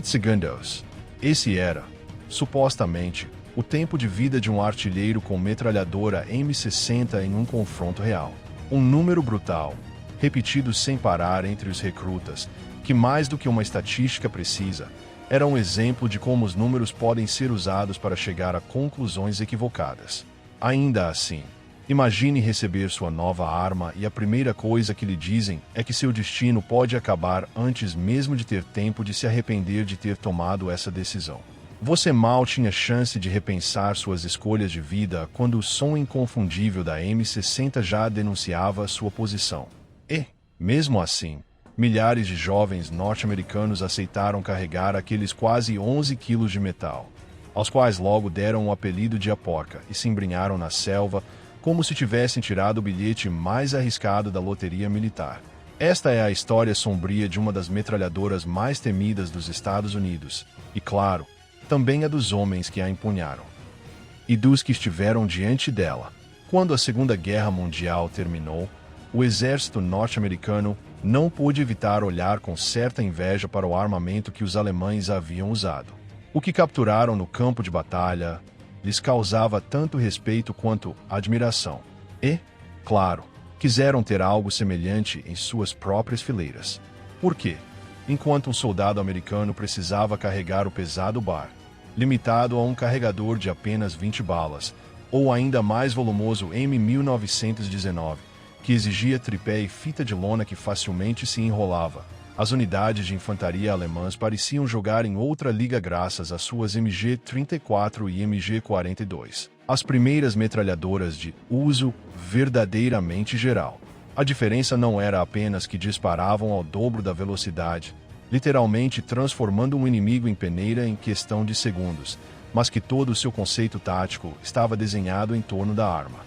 segundos. Esse era, supostamente, o tempo de vida de um artilheiro com metralhadora M60 em um confronto real. Um número brutal, repetido sem parar entre os recrutas, que mais do que uma estatística precisa, era um exemplo de como os números podem ser usados para chegar a conclusões equivocadas. Ainda assim, imagine receber sua nova arma e a primeira coisa que lhe dizem é que seu destino pode acabar antes mesmo de ter tempo de se arrepender de ter tomado essa decisão. Você mal tinha chance de repensar suas escolhas de vida quando o som inconfundível da M60 já denunciava sua posição. E, mesmo assim, milhares de jovens norte-americanos aceitaram carregar aqueles quase 11 quilos de metal, aos quais logo deram o apelido de a porca e se embrenharam na selva como se tivessem tirado o bilhete mais arriscado da loteria militar. Esta é a história sombria de uma das metralhadoras mais temidas dos Estados Unidos, e claro, também a dos homens que a empunharam. E dos que estiveram diante dela. Quando a Segunda Guerra Mundial terminou, o exército norte-americano não pôde evitar olhar com certa inveja para o armamento que os alemães haviam usado. O que capturaram no campo de batalha lhes causava tanto respeito quanto admiração. E, claro, quiseram ter algo semelhante em suas próprias fileiras. Por quê? Enquanto um soldado americano precisava carregar o pesado bar, limitado a um carregador de apenas 20 balas, ou ainda mais volumoso M1919, que exigia tripé e fita de lona que facilmente se enrolava, as unidades de infantaria alemãs pareciam jogar em outra liga graças às suas MG-34 e MG-42, as primeiras metralhadoras de uso verdadeiramente geral. A diferença não era apenas que disparavam ao dobro da velocidade, literalmente transformando um inimigo em peneira em questão de segundos, mas que todo o seu conceito tático estava desenhado em torno da arma.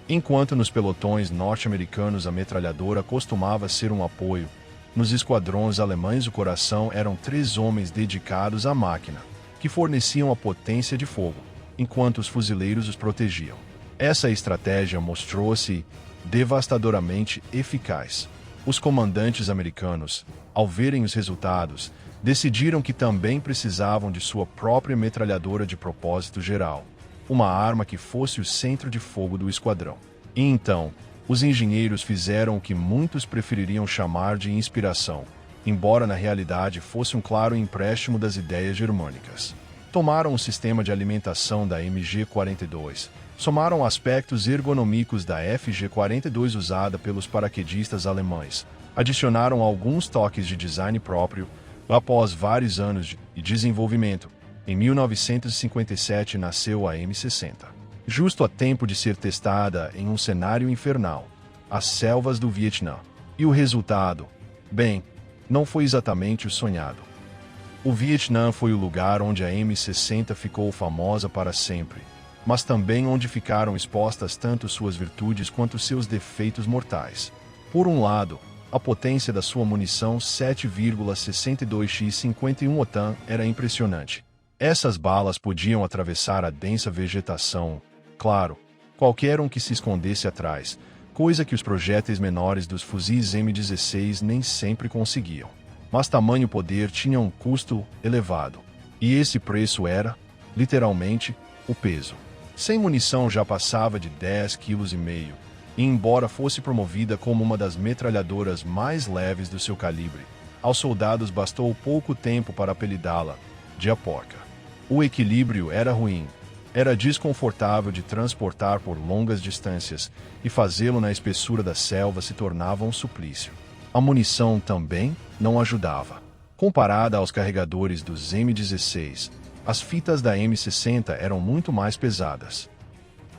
Enquanto nos pelotões norte-americanos a metralhadora costumava ser um apoio, nos esquadrões alemães o coração eram 3 homens dedicados à máquina, que forneciam a potência de fogo, enquanto os fuzileiros os protegiam. Essa estratégia mostrou-se devastadoramente eficaz. Os comandantes americanos, ao verem os resultados, decidiram que também precisavam de sua própria metralhadora de propósito geral, uma arma que fosse o centro de fogo do esquadrão. E então, os engenheiros fizeram o que muitos prefeririam chamar de inspiração, embora na realidade fosse um claro empréstimo das ideias germânicas. Tomaram o sistema de alimentação da MG-42, somaram aspectos ergonômicos da FG-42 usada pelos paraquedistas alemães, adicionaram alguns toques de design próprio. Após vários anos de desenvolvimento, em 1957 nasceu a M60. Justo a tempo de ser testada em um cenário infernal, as selvas do Vietnã. E o resultado? Bem, não foi exatamente o sonhado. O Vietnã foi o lugar onde a M60 ficou famosa para sempre, mas também onde ficaram expostas tanto suas virtudes quanto seus defeitos mortais. Por um lado, a potência da sua munição 7,62x 51 OTAN era impressionante. Essas balas podiam atravessar a densa vegetação, claro, qualquer um que se escondesse atrás, coisa que os projéteis menores dos fuzis M16 nem sempre conseguiam. Mas tamanho poder tinha um custo elevado, e esse preço era, literalmente, o peso. Sem munição já passava de 10,5 kg, e embora fosse promovida como uma das metralhadoras mais leves do seu calibre, aos soldados bastou pouco tempo para apelidá-la de a porca. O equilíbrio era ruim, era desconfortável de transportar por longas distâncias, e fazê-lo na espessura da selva se tornava um suplício. A munição também não ajudava. Comparada aos carregadores dos M16, as fitas da M60 eram muito mais pesadas.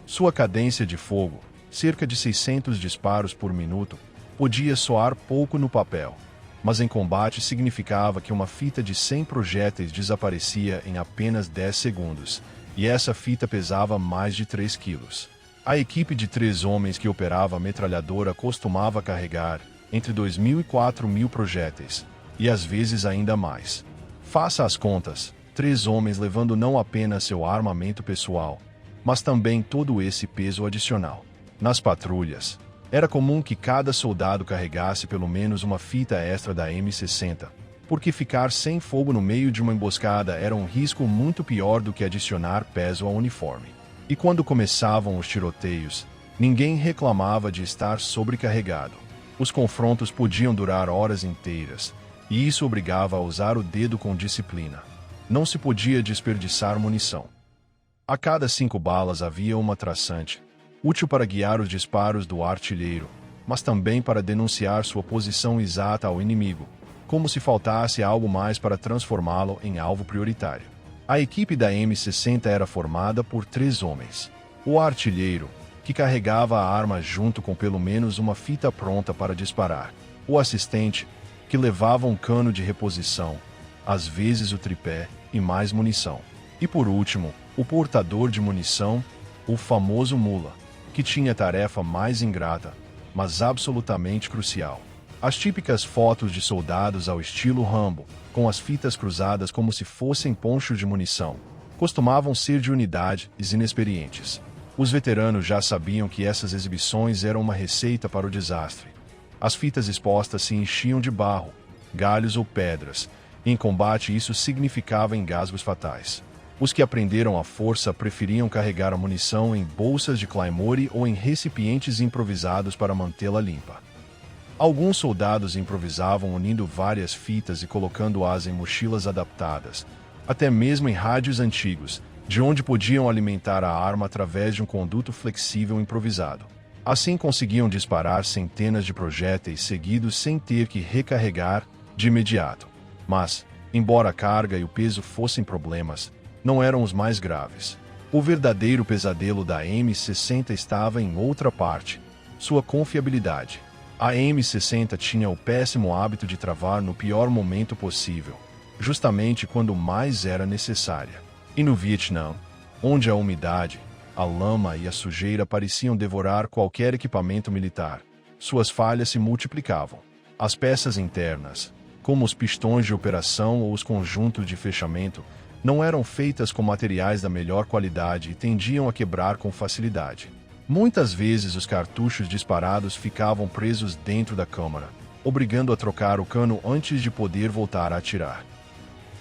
Sua cadência de fogo, cerca de 600 disparos por minuto, podia soar pouco no papel, mas em combate significava que uma fita de 100 projéteis desaparecia em apenas 10 segundos, e essa fita pesava mais de 3 quilos. A equipe de 3 homens que operava a metralhadora costumava carregar entre 2.000 e 4.000 projéteis, e às vezes ainda mais. Faça as contas, 3 homens levando não apenas seu armamento pessoal, mas também todo esse peso adicional. Nas patrulhas, era comum que cada soldado carregasse pelo menos uma fita extra da M60, porque ficar sem fogo no meio de uma emboscada era um risco muito pior do que adicionar peso ao uniforme. E quando começavam os tiroteios, ninguém reclamava de estar sobrecarregado. Os confrontos podiam durar horas inteiras, e isso obrigava a usar o dedo com disciplina. Não se podia desperdiçar munição. A cada 5 balas havia uma traçante, útil para guiar os disparos do artilheiro, mas também para denunciar sua posição exata ao inimigo, como se faltasse algo mais para transformá-lo em alvo prioritário. A equipe da M60 era formada por 3 homens. O artilheiro, que carregava a arma junto com pelo menos uma fita pronta para disparar. O assistente, que levava um cano de reposição, às vezes o tripé e mais munição. E por último, o portador de munição, o famoso mula, que tinha a tarefa mais ingrata, mas absolutamente crucial. As típicas fotos de soldados ao estilo Rambo, com as fitas cruzadas como se fossem ponchos de munição, costumavam ser de unidades inexperientes. Os veteranos já sabiam que essas exibições eram uma receita para o desastre. As fitas expostas se enchiam de barro, galhos ou pedras. Em combate, isso significava engasgos fatais. Os que aprenderam a força preferiam carregar a munição em bolsas de claymore ou em recipientes improvisados para mantê-la limpa. Alguns soldados improvisavam unindo várias fitas e colocando-as em mochilas adaptadas, até mesmo em rádios antigos, de onde podiam alimentar a arma através de um conduto flexível improvisado. Assim conseguiam disparar centenas de projéteis seguidos sem ter que recarregar de imediato. Mas, embora a carga e o peso fossem problemas, não eram os mais graves. O verdadeiro pesadelo da M60 estava em outra parte: sua confiabilidade. A M60 tinha o péssimo hábito de travar no pior momento possível, justamente quando mais era necessária. E no Vietnã, onde a umidade, a lama e a sujeira pareciam devorar qualquer equipamento militar, suas falhas se multiplicavam. As peças internas, como os pistões de operação ou os conjuntos de fechamento, não eram feitas com materiais da melhor qualidade e tendiam a quebrar com facilidade. Muitas vezes os cartuchos disparados ficavam presos dentro da câmara, obrigando a trocar o cano antes de poder voltar a atirar.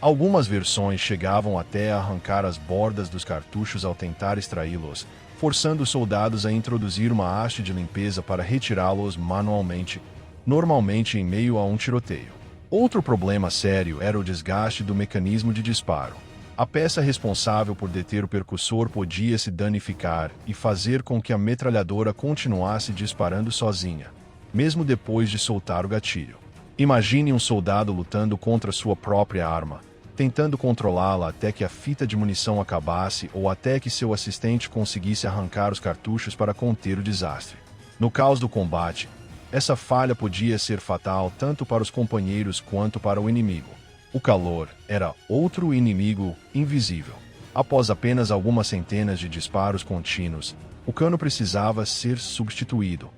Algumas versões chegavam até a arrancar as bordas dos cartuchos ao tentar extraí-los, forçando os soldados a introduzir uma haste de limpeza para retirá-los manualmente, normalmente em meio a um tiroteio. Outro problema sério era o desgaste do mecanismo de disparo. A peça responsável por deter o percussor podia se danificar e fazer com que a metralhadora continuasse disparando sozinha, mesmo depois de soltar o gatilho. Imagine um soldado lutando contra sua própria arma, tentando controlá-la até que a fita de munição acabasse ou até que seu assistente conseguisse arrancar os cartuchos para conter o desastre. No caos do combate, essa falha podia ser fatal tanto para os companheiros quanto para o inimigo. O calor era outro inimigo invisível. Após apenas algumas centenas de disparos contínuos, o cano precisava ser substituído.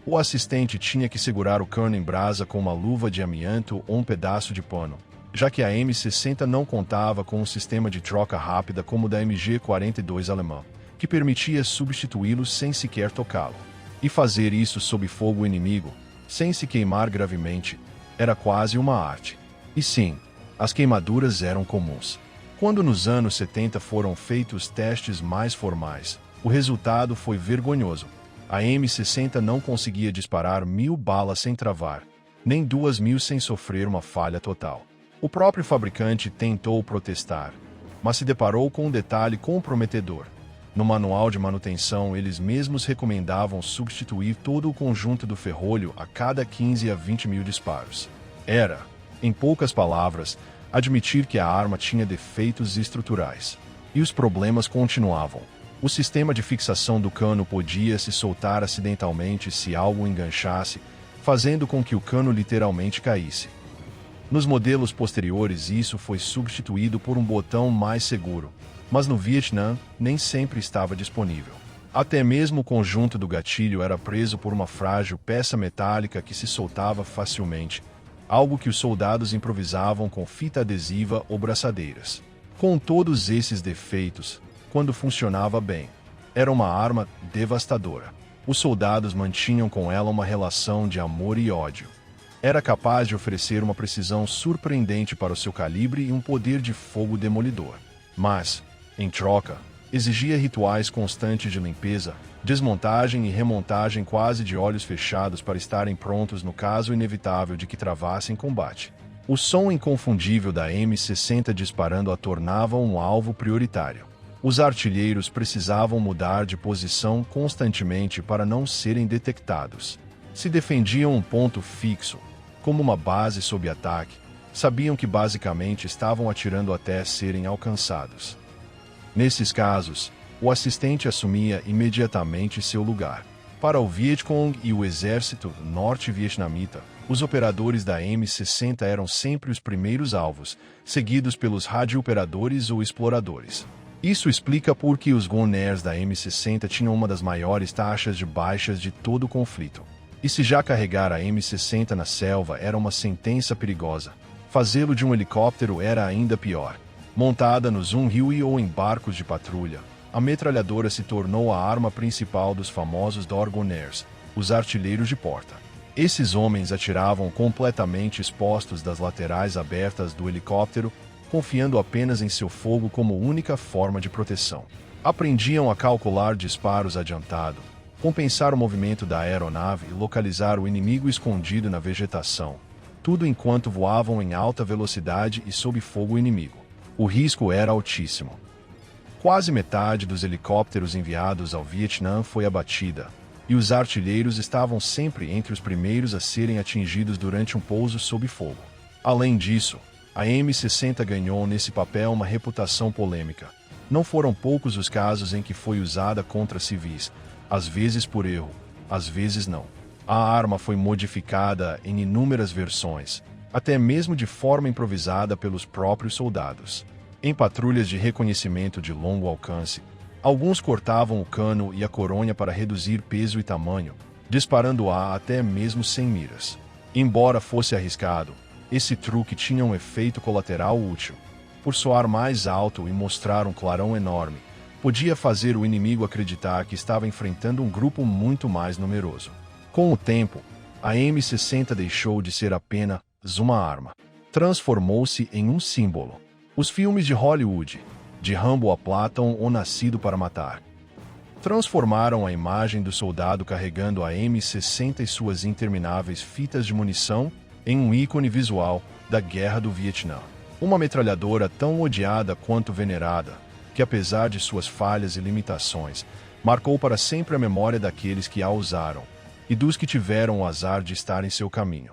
O assistente tinha que segurar o cano em brasa com uma luva de amianto ou um pedaço de pano, já que a M60 não contava com um sistema de troca rápida como o da MG-42 alemã, que permitia substituí-lo sem sequer tocá-lo. E fazer isso sob fogo inimigo, sem se queimar gravemente, era quase uma arte. E sim, as queimaduras eram comuns. Quando nos anos 70 foram feitos testes mais formais, o resultado foi vergonhoso. A M60 não conseguia disparar 1000 balas sem travar, nem 2000 sem sofrer uma falha total. O próprio fabricante tentou protestar, mas se deparou com um detalhe comprometedor. No manual de manutenção, eles mesmos recomendavam substituir todo o conjunto do ferrolho a cada 15 a 20 mil disparos. Era, em poucas palavras, admitir que a arma tinha defeitos estruturais. E os problemas continuavam. O sistema de fixação do cano podia se soltar acidentalmente se algo enganchasse, fazendo com que o cano literalmente caísse. Nos modelos posteriores, isso foi substituído por um botão mais seguro, mas no Vietnã nem sempre estava disponível. Até mesmo o conjunto do gatilho era preso por uma frágil peça metálica que se soltava facilmente, algo que os soldados improvisavam com fita adesiva ou braçadeiras. Com todos esses defeitos, quando funcionava bem, era uma arma devastadora. Os soldados mantinham com ela uma relação de amor e ódio. era capaz de oferecer uma precisão surpreendente para o seu calibre e um poder de fogo demolidor. Mas, em troca, exigia rituais constantes de limpeza, desmontagem e remontagem quase de olhos fechados para estarem prontos no caso inevitável de que travassem combate. O som inconfundível da M60 disparando a tornava um alvo prioritário. Os artilheiros precisavam mudar de posição constantemente para não serem detectados. Se defendiam um ponto fixo, como uma base sob ataque, sabiam que basicamente estavam atirando até serem alcançados. Nesses casos, o assistente assumia imediatamente seu lugar. Para o Vietcong e o exército norte-vietnamita, os operadores da M60 eram sempre os primeiros alvos, seguidos pelos radiooperadores ou exploradores. Isso explica por que os Gunners da M60 tinham uma das maiores taxas de baixas de todo o conflito. E se já carregar a M60 na selva era uma sentença perigosa, fazê-lo de um helicóptero era ainda pior. Montada nos Huey ou em barcos de patrulha, a metralhadora se tornou a arma principal dos famosos Gunners, os artilheiros de porta. Esses homens atiravam completamente expostos das laterais abertas do helicóptero, confiando apenas em seu fogo como única forma de proteção. Aprendiam a calcular disparos adiantado, compensar o movimento da aeronave e localizar o inimigo escondido na vegetação, tudo enquanto voavam em alta velocidade e sob fogo inimigo. O risco era altíssimo. Quase metade dos helicópteros enviados ao Vietnã foi abatida, e os artilheiros estavam sempre entre os primeiros a serem atingidos durante um pouso sob fogo. Além disso, a M60 ganhou nesse papel uma reputação polêmica. Não foram poucos os casos em que foi usada contra civis, às vezes por erro, às vezes não. A arma foi modificada em inúmeras versões, até mesmo de forma improvisada pelos próprios soldados. Em patrulhas de reconhecimento de longo alcance, alguns cortavam o cano e a coronha para reduzir peso e tamanho, disparando-a até mesmo sem miras. Embora fosse arriscado, esse truque tinha um efeito colateral útil. Por soar mais alto e mostrar um clarão enorme, podia fazer o inimigo acreditar que estava enfrentando um grupo muito mais numeroso. Com o tempo, a M60 deixou de ser apenas uma arma. Transformou-se em um símbolo. Os filmes de Hollywood, de Rambo a Platão ou Nascido para Matar, transformaram a imagem do soldado carregando a M60 e suas intermináveis fitas de munição em um ícone visual da Guerra do Vietnã. Uma metralhadora tão odiada quanto venerada, que apesar de suas falhas e limitações, marcou para sempre a memória daqueles que a usaram e dos que tiveram o azar de estar em seu caminho.